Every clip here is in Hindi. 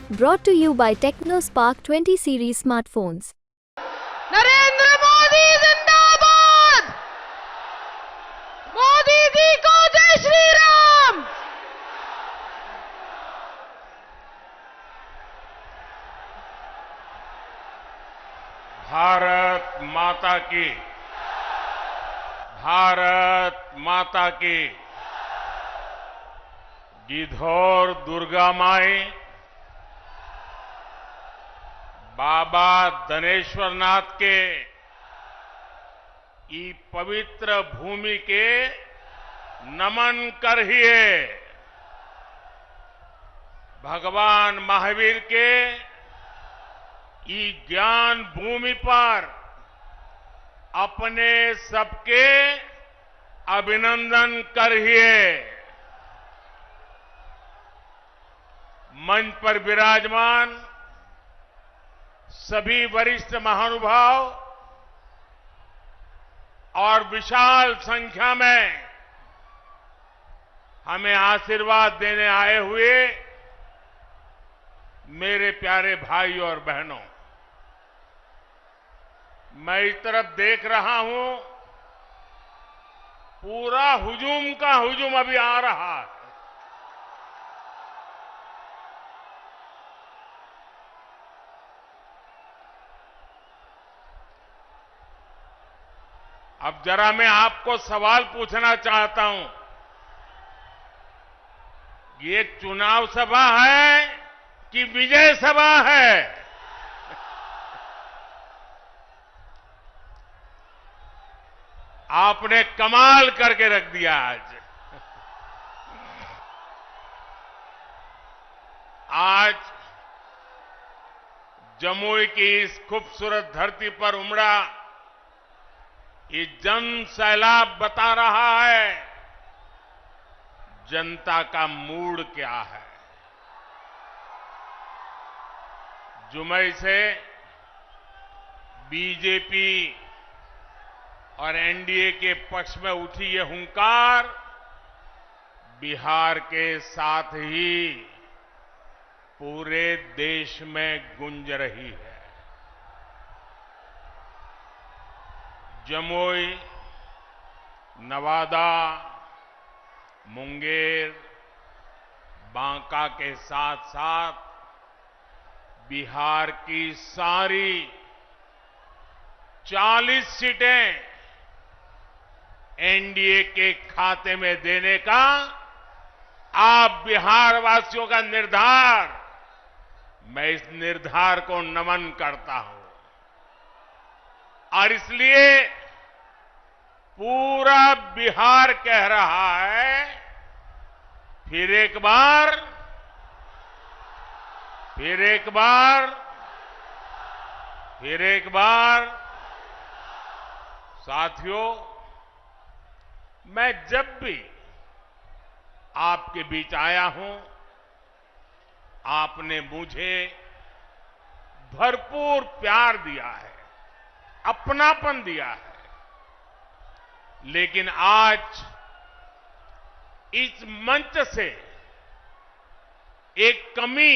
Brought to you by TechnoSpark 20 series smartphones. Narendra Modi जिंदाबाद। मोदी जी को जय श्री राम। भारत माता की, भारत माता की। गिद्धौर दुर्गा माई, बाबा धनेश्वर नाथ के ई पवित्र भूमि के नमन करिए। भगवान महावीर के ई ज्ञान भूमि पर अपने सबके अभिनंदन करिए। मंच पर विराजमान सभी वरिष्ठ महानुभाव और विशाल संख्या में हमें आशीर्वाद देने आए हुए मेरे प्यारे भाई और बहनों, मैं इस तरफ देख रहा हूं, पूरा हुजूम का हुजूम अभी आ रहा है। अब जरा मैं आपको सवाल पूछना चाहता हूं, ये चुनाव सभा है कि विजय सभा है? आपने कमाल करके रख दिया आज जमुई की इस खूबसूरत धरती पर उमड़ा ये जन सैलाब बता रहा है जनता का मूड क्या है। जुमई से बीजेपी और एनडीए के पक्ष में उठी ये हुंकार बिहार के साथ ही पूरे देश में गूंज रही है। जमुई, नवादा, मुंगेर, बांका के साथ साथ बिहार की सारी 40 सीटें एनडीए के खाते में देने का आप बिहार वासियों का निर्धार, मैं इस निर्धार को नमन करता हूं। और इसलिए पूरा बिहार कह रहा है, फिर एक बार, फिर एक बार, फिर एक बार। साथियों, मैं जब भी आपके बीच आया हूं, आपने मुझे भरपूर प्यार दिया है, अपनापन दिया है। लेकिन आज इस मंच से एक कमी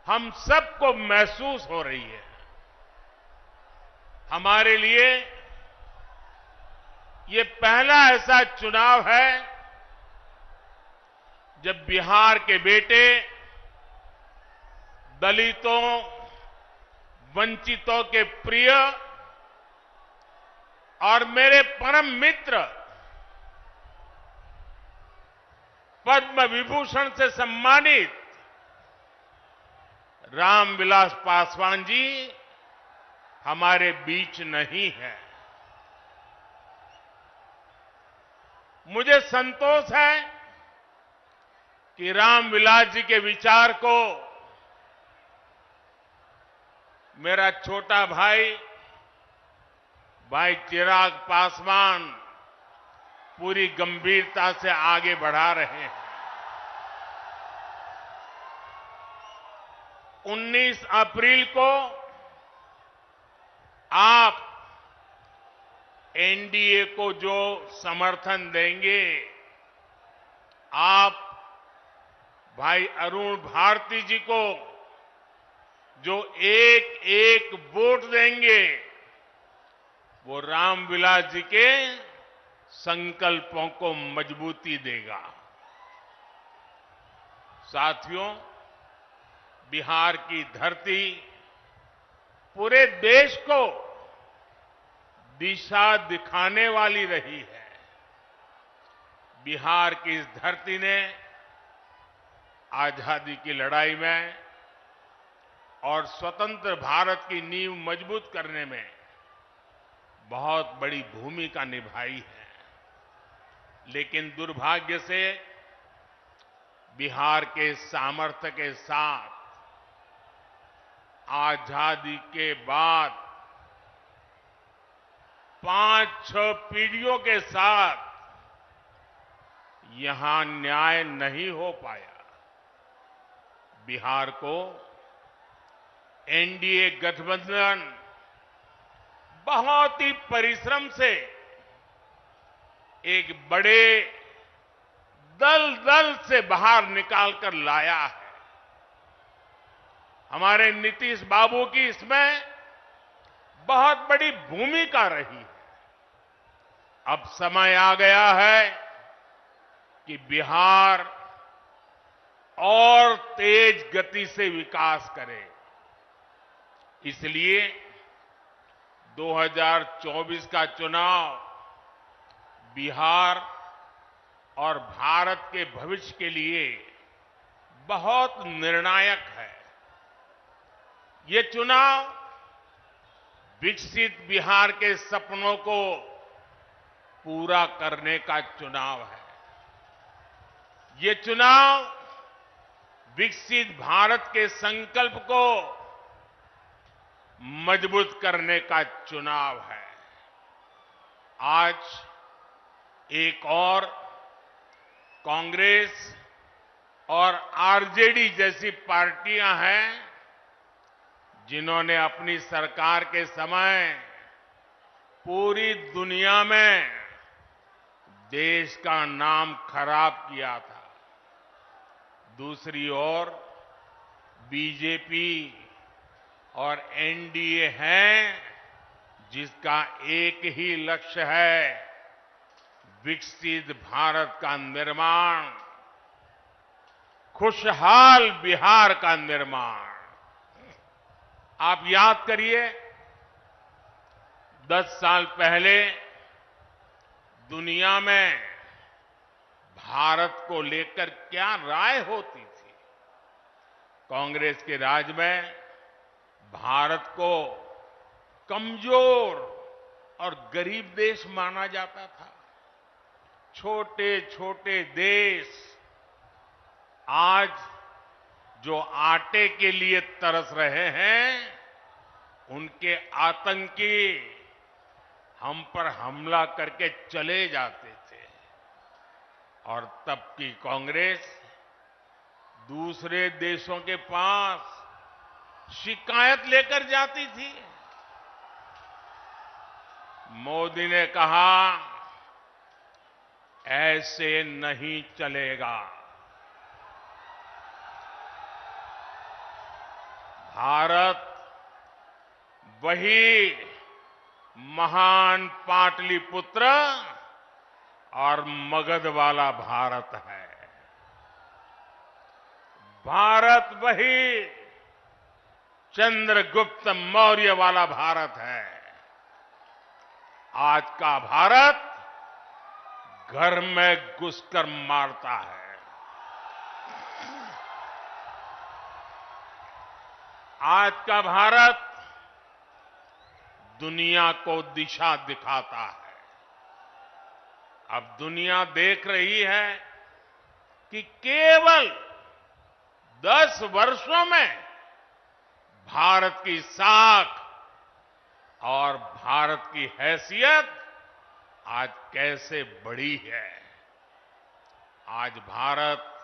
हम सबको महसूस हो रही है। हमारे लिए ये पहला ऐसा चुनाव है जब बिहार के बेटे दलितों, वंचितों के प्रिय और मेरे परम मित्र पद्म विभूषण से सम्मानित रामविलास पासवान जी हमारे बीच नहीं है। मुझे संतोष है कि रामविलास जी के विचार को मेरा छोटा भाई चिराग पासवान पूरी गंभीरता से आगे बढ़ा रहे हैं। 19 अप्रैल को आप एनडीए को जो समर्थन देंगे, आप भाई अरुण भारती जी को जो एक एक वोट देंगे वो रामविलास जी के संकल्पों को मजबूती देगा। साथियों, बिहार की धरती पूरे देश को दिशा दिखाने वाली रही है। बिहार की इस धरती ने आजादी की लड़ाई में और स्वतंत्र भारत की नींव मजबूत करने में बहुत बड़ी भूमिका निभाई है। लेकिन दुर्भाग्य से बिहार के सामर्थ्य के साथ आजादी के बाद 5-6 पीढ़ियों के साथ यहां न्याय नहीं हो पाया। बिहार को एनडीए गठबंधन बहुत ही परिश्रम से एक बड़े दल से बाहर निकालकर लाया है। हमारे नीतीश बाबू की इसमें बहुत बड़ी भूमिका रही है। अब समय आ गया है कि बिहार और तेज गति से विकास करे। इसलिए 2024 का चुनाव बिहार और भारत के भविष्य के लिए बहुत निर्णायक है। ये चुनाव विकसित बिहार के सपनों को पूरा करने का चुनाव है। ये चुनाव विकसित भारत के संकल्प को मजबूत करने का चुनाव है। आज एक और कांग्रेस और आरजेडी जैसी पार्टियां हैं जिन्होंने अपनी सरकार के समय पूरी दुनिया में देश का नाम खराब किया था। दूसरी ओर बीजेपी और एनडीए हैं जिसका एक ही लक्ष्य है, विकसित भारत का निर्माण, खुशहाल बिहार का निर्माण। आप याद करिए 10 साल पहले दुनिया में भारत को लेकर क्या राय होती थी। कांग्रेस के राज में भारत को कमजोर और गरीब देश माना जाता था। छोटे छोटे देश आज जो आटे के लिए तरस रहे हैं, उनके आतंकी हम पर हमला करके चले जाते थे। और तब की कांग्रेस दूसरे देशों के पास शिकायत लेकर जाती थी। मोदी ने कहा, ऐसे नहीं चलेगा। भारत वही महान पाटलिपुत्र और मगध वाला भारत है। भारत वही चंद्रगुप्त मौर्य वाला भारत है। आज का भारत घर में घुसकर मारता है। आज का भारत दुनिया को दिशा दिखाता है। अब दुनिया देख रही है कि केवल 10 वर्षों में भारत की साख और भारत की हैसियत आज कैसे बढ़ी है। आज भारत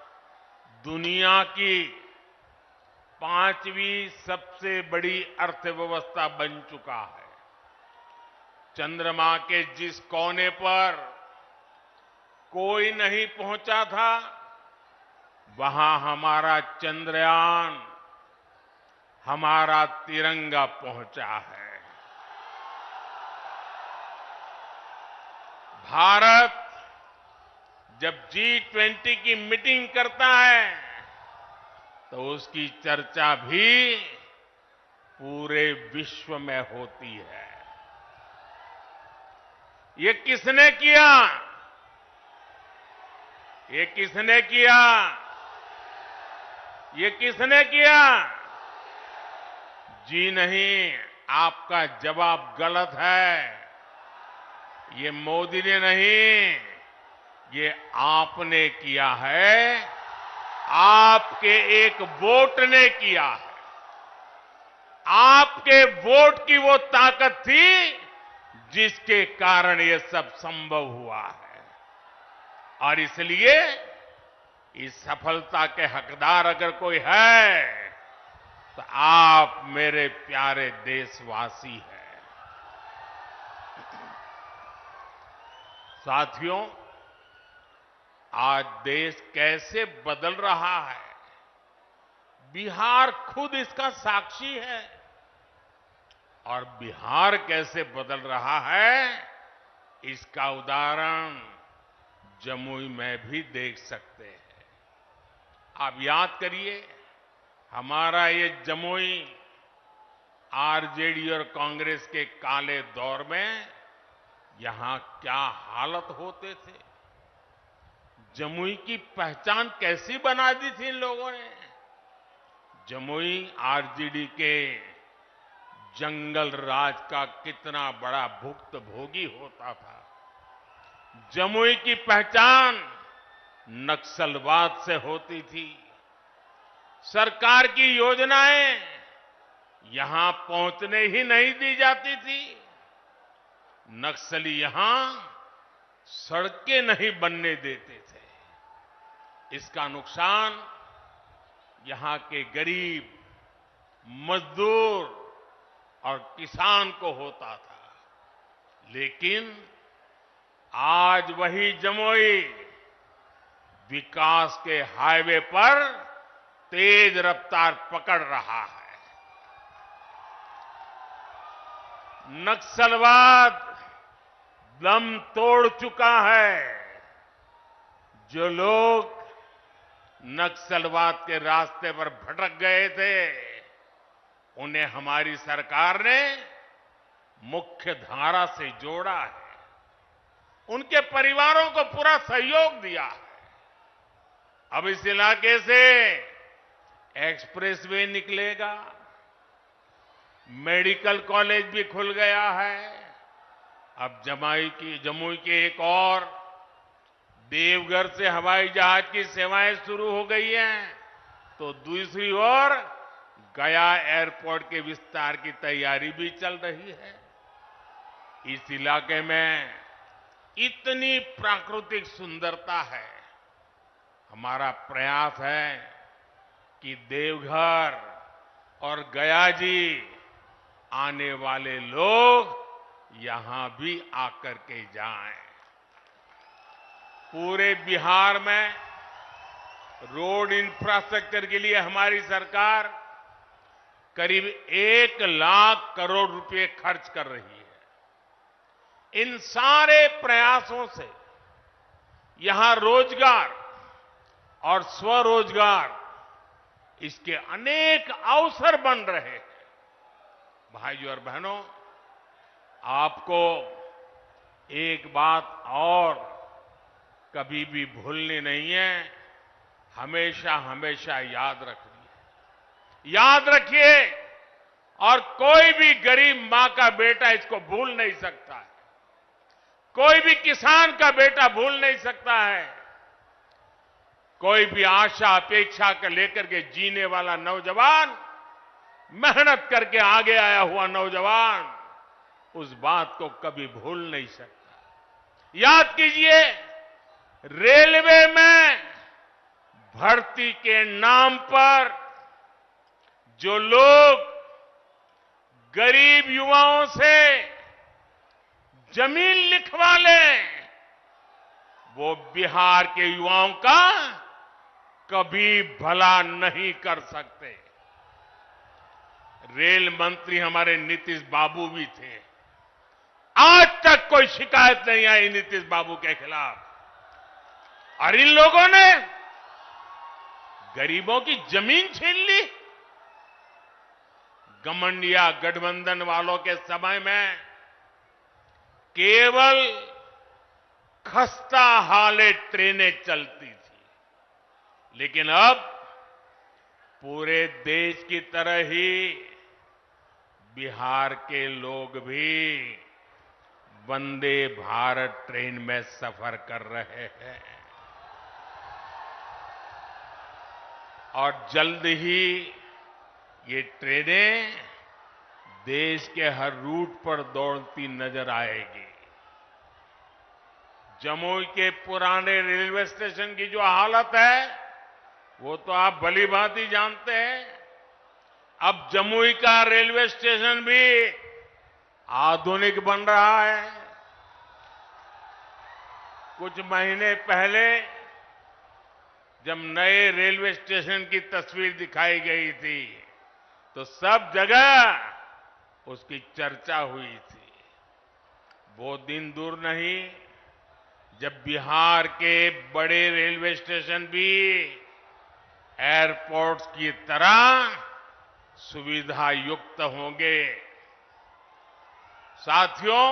दुनिया की 5वीं सबसे बड़ी अर्थव्यवस्था बन चुका है। चंद्रमा के जिस कोने पर कोई नहीं पहुंचा था, वहां हमारा चंद्रयान, हमारा तिरंगा पहुंचा है। भारत जब G20 की मीटिंग करता है तो उसकी चर्चा भी पूरे विश्व में होती है। ये किसने किया? ये किसने किया? ये किसने किया? जी नहीं, आपका जवाब गलत है। ये मोदी ने नहीं, ये आपने किया है। आपके एक वोट ने किया है। आपके वोट की वो ताकत थी जिसके कारण ये सब संभव हुआ है। और इसलिए इस सफलता के हकदार अगर कोई है तो आप मेरे प्यारे देशवासी हैं। साथियों, आज देश कैसे बदल रहा है, बिहार खुद इसका साक्षी है। और बिहार कैसे बदल रहा है, इसका उदाहरण जमुई में भी देख सकते हैं। आप याद करिए, हमारा ये जमुई आरजेडी और कांग्रेस के काले दौर में यहां क्या हालत होते थे। जमुई की पहचान कैसी बना दी थी इन लोगों ने। जमुई आरजेडी के जंगल राज का कितना बड़ा भुक्तभोगी होता था। जमुई की पहचान नक्सलवाद से होती थी। सरकार की योजनाएं यहां पहुंचने ही नहीं दी जाती थी। नक्सली यहां सड़कें नहीं बनने देते थे। इसका नुकसान यहां के गरीब, मजदूर और किसान को होता था। लेकिन आज वही जमुई विकास के हाईवे पर तेज रफ्तार पकड़ रहा है। नक्सलवाद दम तोड़ चुका है। जो लोग नक्सलवाद के रास्ते पर भटक गए थे, उन्हें हमारी सरकार ने मुख्य धारा से जोड़ा है। उनके परिवारों को पूरा सहयोग दिया है। अब इस इलाके से एक्सप्रेसवे निकलेगा, मेडिकल कॉलेज भी खुल गया है। अब जमुई के एक और देवघर से हवाई जहाज की सेवाएं शुरू हो गई हैं, तो दूसरी ओर गया एयरपोर्ट के विस्तार की तैयारी भी चल रही है। इस इलाके में इतनी प्राकृतिक सुंदरता है। हमारा प्रयास है कि देवघर और गया जी आने वाले लोग यहां भी आकर के जाएं। पूरे बिहार में रोड इंफ्रास्ट्रक्चर के लिए हमारी सरकार करीब 1 लाख करोड़ रुपए खर्च कर रही है। इन सारे प्रयासों से यहां रोजगार और स्वरोजगार, इसके अनेक अवसर बन रहे हैं। भाइयों और बहनों, आपको एक बात और कभी भी भूलनी नहीं है, हमेशा हमेशा याद रखनी है। याद रखिए, और कोई भी गरीब मां का बेटा इसको भूल नहीं सकता है। कोई भी किसान का बेटा भूल नहीं सकता है। कोई भी आशा अपेक्षा कर लेकर के जीने वाला नौजवान, मेहनत करके आगे आया हुआ नौजवान, उस बात को कभी भूल नहीं सकता। याद कीजिए, रेलवे में भर्ती के नाम पर जो लोग गरीब युवाओं से जमीन लिखवा लें, वो बिहार के युवाओं का कभी भला नहीं कर सकते। रेल मंत्री हमारे नीतीश बाबू भी थे। आज तक कोई शिकायत नहीं आई नीतीश बाबू के खिलाफ। और इन लोगों ने गरीबों की जमीन छीन ली। घमंडिया गठबंधन वालों के समय में केवल खस्ता हाले ट्रेनें चलती थी, लेकिन अब पूरे देश की तरह ही बिहार के लोग भी वंदे भारत ट्रेन में सफर कर रहे हैं। और जल्द ही ये ट्रेनें देश के हर रूट पर दौड़ती नजर आएगी। जमुई के पुराने रेलवे स्टेशन की जो हालत है, वो तो आप भली भांति जानते हैं। अब जमुई का रेलवे स्टेशन भी आधुनिक बन रहा है। कुछ महीने पहले जब नए रेलवे स्टेशन की तस्वीर दिखाई गई थी, तो सब जगह उसकी चर्चा हुई थी। वो दिन दूर नहीं जब बिहार के बड़े रेलवे स्टेशन भी एयरपोर्ट्स की तरह सुविधा युक्त होंगे। साथियों,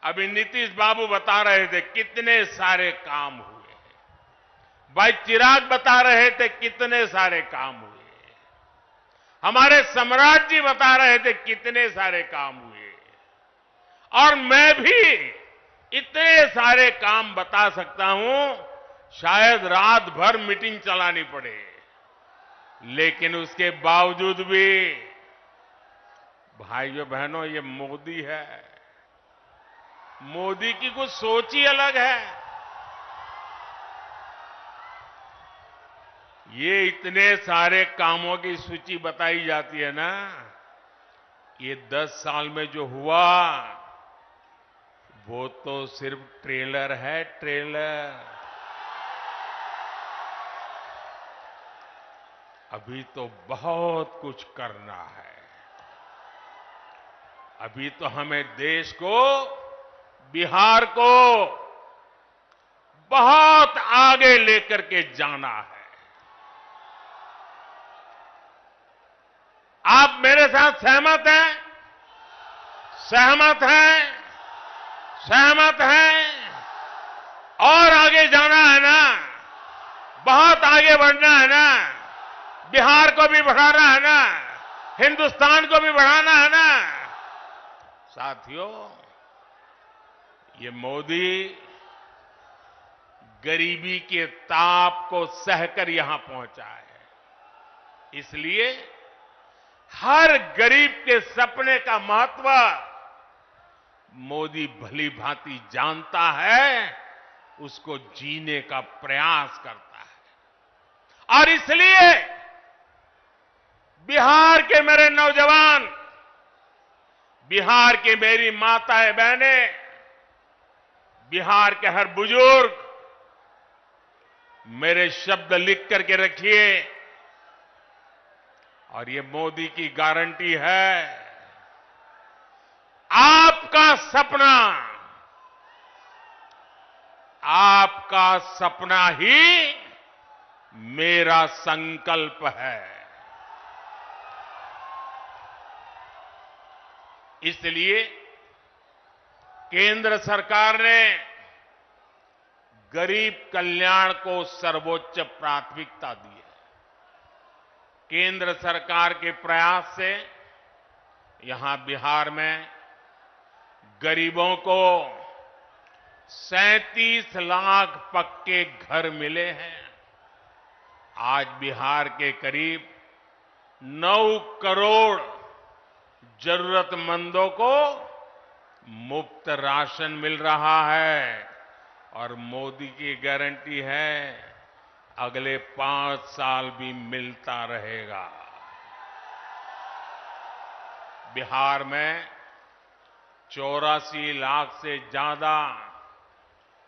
अभी नीतीश बाबू बता रहे थे कितने सारे काम हुए हैं। भाई चिराग बता रहे थे कितने सारे काम हुए। हमारे सम्राट जी बता रहे थे कितने सारे काम हुए। और मैं भी इतने सारे काम बता सकता हूं, शायद रात भर मीटिंग चलानी पड़े। लेकिन उसके बावजूद भी भाइयों बहनों, ये मोदी है। मोदी की कुछ सोच ही अलग है। ये इतने सारे कामों की सूची बताई जाती है ना, ये 10 साल में जो हुआ वो तो सिर्फ ट्रेलर है, ट्रेलर। अभी तो बहुत कुछ करना है। अभी तो हमें देश को, बिहार को बहुत आगे लेकर के जाना है। आप मेरे साथ सहमत हैं? सहमत हैं? सहमत हैं? और आगे जाना है ना? बहुत आगे बढ़ना है ना? बिहार को भी बढ़ाना है ना? हिंदुस्तान को भी बढ़ाना है ना? साथियों, ये मोदी गरीबी के ताप को सहकर यहां पहुंचा है। इसलिए हर गरीब के सपने का महत्व मोदी भली भांति जानता है, उसको जीने का प्रयास करता है। और इसलिए बिहार के मेरे नौजवान, बिहार की मेरी माताएं बहनें, बिहार के हर बुजुर्ग, मेरे शब्द लिख करके रखिए। और ये मोदी की गारंटी है, आपका सपना, आपका सपना ही मेरा संकल्प है। इसलिए केंद्र सरकार ने गरीब कल्याण को सर्वोच्च प्राथमिकता दी है। केंद्र सरकार के प्रयास से यहां बिहार में गरीबों को 37 लाख पक्के घर मिले हैं। आज बिहार के करीब 9 करोड़ जरूरतमंदों को मुफ्त राशन मिल रहा है। और मोदी की गारंटी है, अगले 5 साल भी मिलता रहेगा। बिहार में 84 लाख से ज्यादा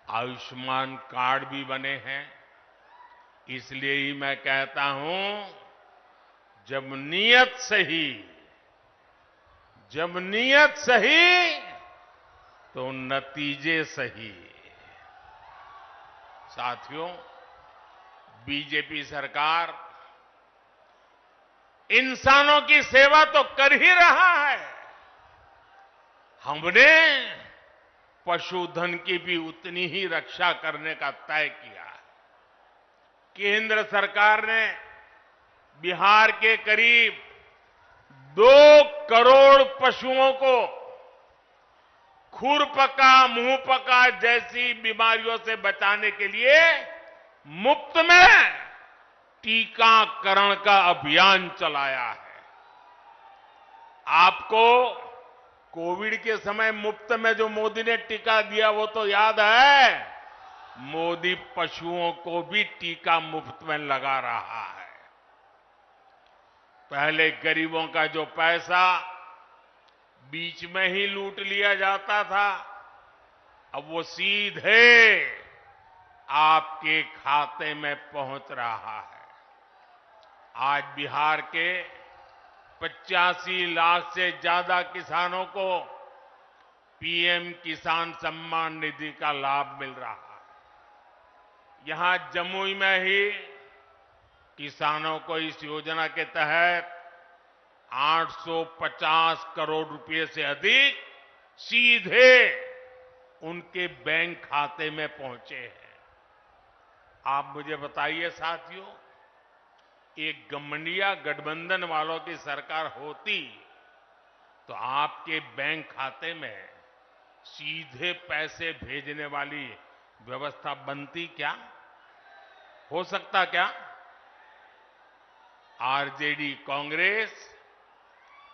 आयुष्मान कार्ड भी बने हैं। इसलिए ही मैं कहता हूं, जब नीयत सही, जब नीयत सही तो नतीजे सही। साथियों, बीजेपी सरकार इंसानों की सेवा तो कर ही रहा है, हमने पशुधन की भी उतनी ही रक्षा करने का तय किया है। केंद्र सरकार ने बिहार के करीब 2 करोड़ पशुओं को खुरपका, मुंहपका जैसी बीमारियों से बचाने के लिए मुफ्त में टीकाकरण का अभियान चलाया है। आपको कोविड के समय मुफ्त में जो मोदी ने टीका दिया वो तो याद है। मोदी पशुओं को भी टीका मुफ्त में लगा रहा है। पहले गरीबों का जो पैसा बीच में ही लूट लिया जाता था, अब वो सीधे आपके खाते में पहुंच रहा है। आज बिहार के 85 लाख से ज्यादा किसानों को पीएम किसान सम्मान निधि का लाभ मिल रहा है। यहां जमुई में ही किसानों को इस योजना के तहत 850 करोड़ रुपए से अधिक सीधे उनके बैंक खाते में पहुंचे हैं। आप मुझे बताइए साथियों, एक गठबंधन गठबंधन वालों की सरकार होती तो आपके बैंक खाते में सीधे पैसे भेजने वाली व्यवस्था बनती क्या? हो सकता क्या? आरजेडी कांग्रेस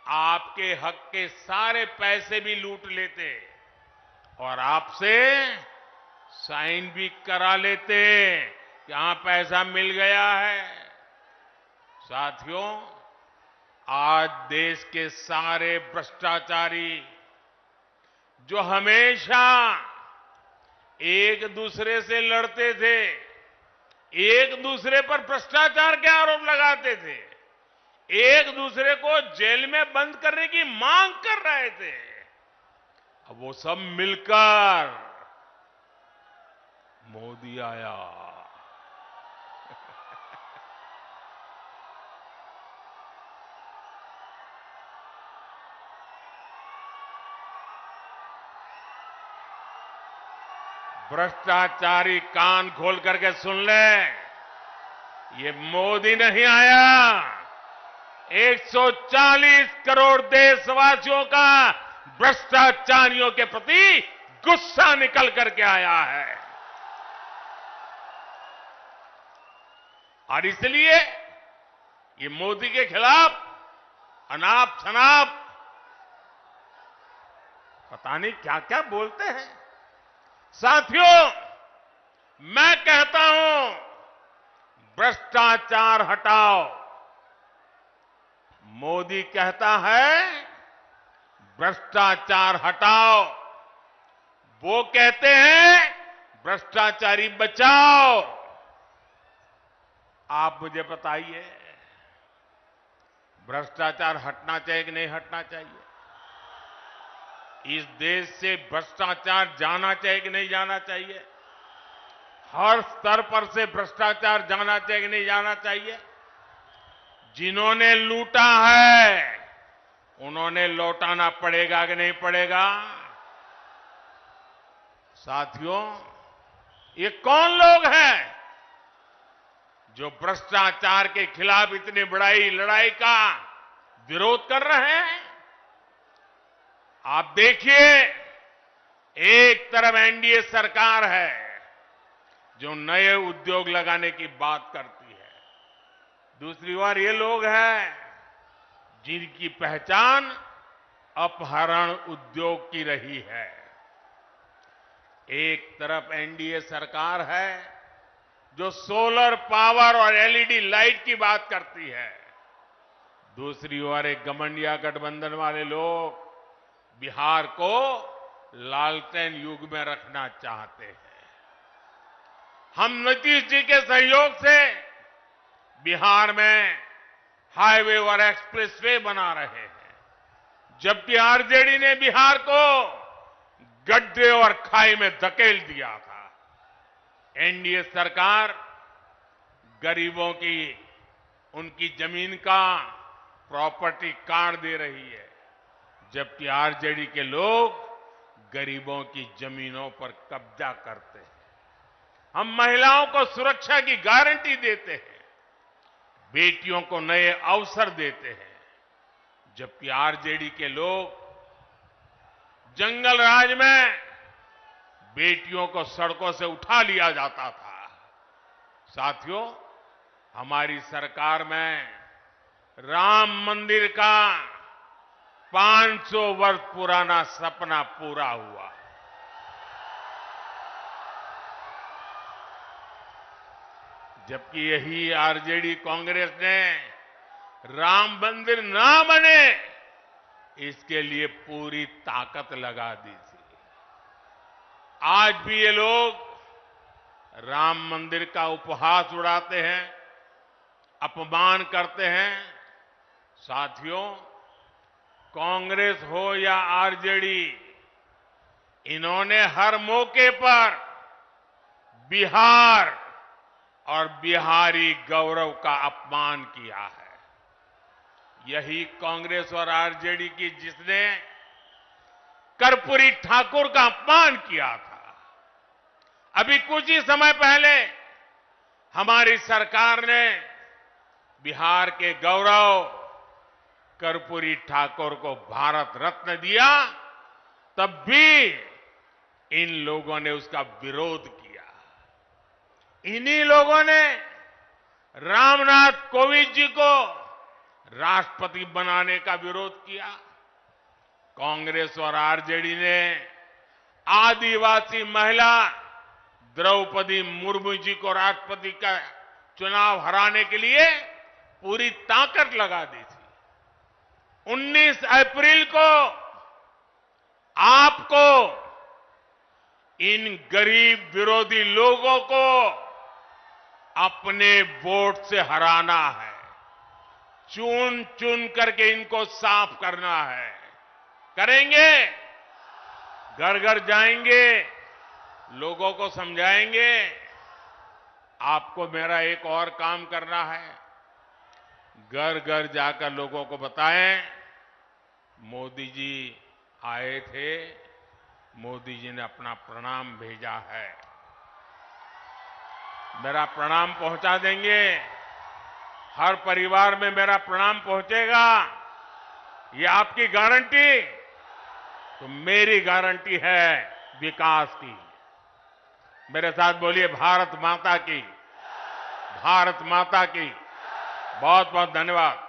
आपके हक के सारे पैसे भी लूट लेते और आपसे साइन भी करा लेते कि हां पैसा मिल गया है। साथियों, आज देश के सारे भ्रष्टाचारी जो हमेशा एक दूसरे से लड़ते थे, एक दूसरे पर भ्रष्टाचार के आरोप लगाते थे, एक दूसरे को जेल में बंद करने की मांग कर रहे थे, अब वो सब मिलकर मोदी आया। भ्रष्टाचारी कान खोल करके सुन ले, ये मोदी नहीं आया, 140 करोड़ देशवासियों का भ्रष्टाचारियों के प्रति गुस्सा निकल करके आया है। और इसलिए ये मोदी के खिलाफ अनाप शनाप पता नहीं क्या क्या बोलते हैं। साथियों, मैं कहता हूं, भ्रष्टाचार हटाओ। मोदी कहता है भ्रष्टाचार हटाओ, वो कहते हैं भ्रष्टाचारी बचाओ। आप मुझे बताइए, भ्रष्टाचार हटना चाहिए कि नहीं हटना चाहिए? इस देश से भ्रष्टाचार जाना चाहिए कि नहीं जाना चाहिए? हर स्तर पर से भ्रष्टाचार जाना चाहिए कि नहीं जाना चाहिए? जिन्होंने लूटा है उन्होंने लौटाना पड़ेगा कि नहीं पड़ेगा? साथियों, ये कौन लोग हैं जो भ्रष्टाचार के खिलाफ इतनी बड़ी लड़ाई का विरोध कर रहे हैं? आप देखिए, एक तरफ एनडीए सरकार है जो नए उद्योग लगाने की बात करती है, दूसरी ओर ये लोग हैं जिनकी पहचान अपहरण उद्योग की रही है। एक तरफ एनडीए सरकार है जो सोलर पावर और एलईडी लाइट की बात करती है, दूसरी ओर एक गठबंधन गठबंधन वाले लोग बिहार को लालटेन युग में रखना चाहते हैं। हम नीतीश जी के सहयोग से बिहार में हाईवे और एक्सप्रेसवे बना रहे हैं, जबकि आरजेडी ने बिहार को गड्ढे और खाई में धकेल दिया था। एनडीए सरकार गरीबों की उनकी जमीन का प्रॉपर्टी कार्ड दे रही है, जबकि आरजेडी के लोग गरीबों की जमीनों पर कब्जा करते हैं। हम महिलाओं को सुरक्षा की गारंटी देते हैं, बेटियों को नए अवसर देते हैं, जबकि आरजेडी के लोग जंगल राज में बेटियों को सड़कों से उठा लिया जाता था। साथियों, हमारी सरकार में राम मंदिर का 500 वर्ष पुराना सपना पूरा हुआ। जबकि यही आरजेडी कांग्रेस ने राम मंदिर ना बने इसके लिए पूरी ताकत लगा दी थी। आज भी ये लोग राम मंदिर का उपहास उड़ाते हैं, अपमान करते हैं। साथियों, कांग्रेस हो या आरजेडी, इन्होंने हर मौके पर बिहार और बिहारी गौरव का अपमान किया है। यही कांग्रेस और आरजेडी की जिसने कर्पूरी ठाकुर का अपमान किया था। अभी कुछ ही समय पहले हमारी सरकार ने बिहार के गौरव कर्पूरी ठाकुर को भारत रत्न दिया, तब भी इन लोगों ने उसका विरोध किया। इन्हीं लोगों ने रामनाथ कोविंद जी को राष्ट्रपति बनाने का विरोध किया। कांग्रेस और आरजेडी ने आदिवासी महिला द्रौपदी मुर्मू जी को राष्ट्रपति का चुनाव हराने के लिए पूरी ताकत लगा दी थी। 19 अप्रैल को आपको इन गरीब विरोधी लोगों को अपने वोट से हराना है। चुन चुन करके इनको साफ करना है। करेंगे? घर घर जाएंगे, लोगों को समझाएंगे। आपको मेरा एक और काम करना है, घर घर जाकर लोगों को बताएं, मोदी जी आए थे, मोदी जी ने अपना प्रणाम भेजा है। मेरा प्रणाम पहुंचा देंगे, हर परिवार में मेरा प्रणाम पहुंचेगा। ये आपकी गारंटी, तो मेरी गारंटी है विकास की। मेरे साथ बोलिए, भारत माता की, भारत माता की। बहुत बहुत धन्यवाद।